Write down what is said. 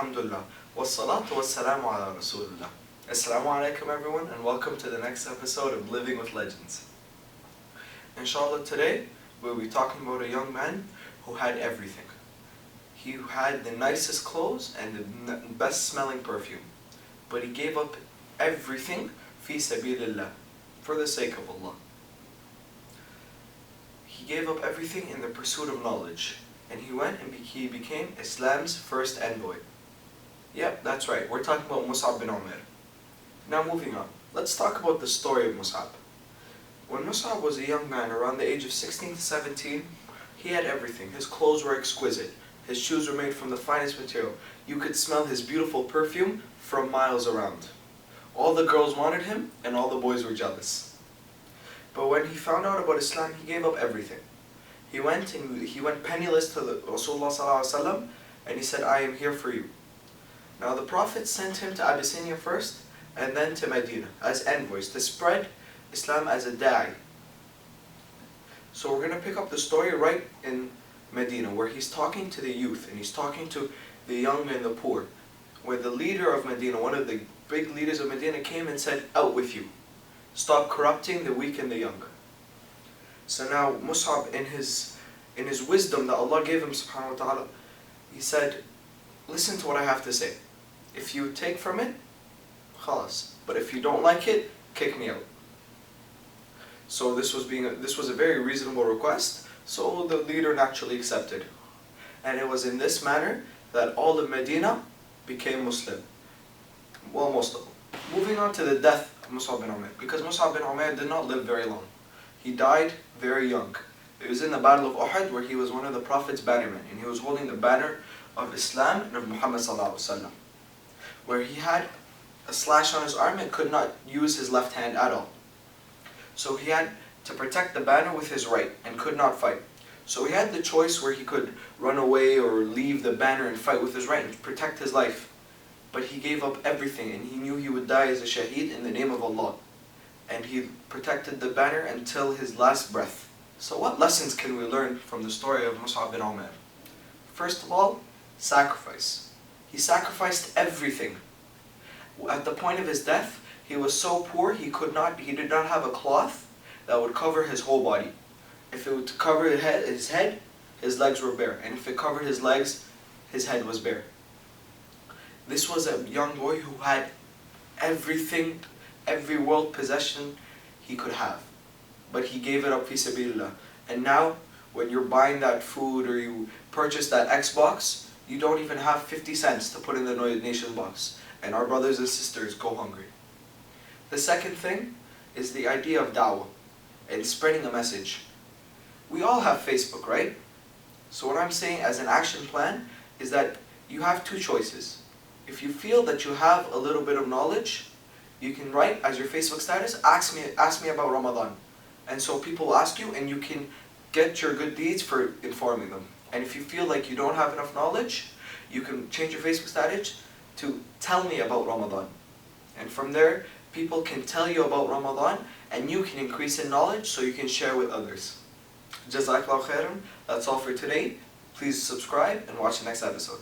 Alhamdulillah. Wassalatu wassalamu ala Rasulullah. Assalamu alaikum everyone, and welcome to the next episode of Living with Legends. Inshallah, today we'll be talking about a young man who had everything. He had the nicest clothes and the best smelling perfume. But he gave up everything fi sabilillah, for the sake of Allah. He gave up everything in the pursuit of knowledge. And he went and he became Islam's first envoy. Yep, that's right. We're talking about Mus'ab bin Umair. Now moving on. Let's talk about the story of Mus'ab. When Mus'ab was a young man around the age of 16 to 17, he had everything. His clothes were exquisite. His shoes were made from the finest material. You could smell his beautiful perfume from miles around. All the girls wanted him and all the boys were jealous. But when he found out about Islam, he gave up everything. He went penniless to the Rasulullah ﷺ, and he said, I am here for you. Now the Prophet sent him to Abyssinia first and then to Medina as envoys to spread Islam as a da'i. So we're going to pick up the story right in Medina, where he's talking to the youth and he's talking to the young and the poor, where the leader of Medina, one of the big leaders of Medina, came and said, out with you. Stop corrupting the weak and the young. So now Mus'ab, in his wisdom that Allah gave him, subhanahu wa ta'ala, he said, listen to what I have to say. If you take from it, khalas. But if you don't like it, kick me out. So this was a very reasonable request, so the leader naturally accepted. And it was in this manner that all of Medina became Muslim. Well, most of them. Moving on to the death of Mus'ab bin Umair, because Mus'ab bin Umair did not live very long. He died very young. It was in the Battle of Uhud, where he was one of the Prophet's bannermen, and he was holding the banner of Islam and of Muhammad ﷺ, where he had a slash on his arm and could not use his left hand at all. So he had to protect the banner with his right and could not fight. So he had the choice where he could run away or leave the banner and fight with his right and protect his life. But he gave up everything, and he knew he would die as a shaheed in the name of Allah. And he protected the banner until his last breath. So what lessons can we learn from the story of Mus'ab bin Umair? First of all, sacrifice. He sacrificed everything. At the point of his death, he was so poor he did not have a cloth that would cover his whole body. If it would cover his head, his legs were bare. And if it covered his legs, his head was bare. This was a young boy who had everything, every world possession he could have. But he gave it up fi sabilillah. And now, when you're buying that food or you purchase that Xbox, you don't even have 50 cents to put in the donation box. And our brothers and sisters go hungry. The second thing is the idea of da'wah and spreading a message. We all have Facebook, right? So what I'm saying as an action plan is that you have two choices. If you feel that you have a little bit of knowledge, you can write as your Facebook status, ask me about Ramadan. And so people will ask you, and you can get your good deeds for informing them. And if you feel like you don't have enough knowledge, you can change your Facebook status to tell me about Ramadan. And from there, people can tell you about Ramadan, and you can increase in knowledge so you can share with others. Jazakallahu khairan. That's all for today. Please subscribe and watch the next episode.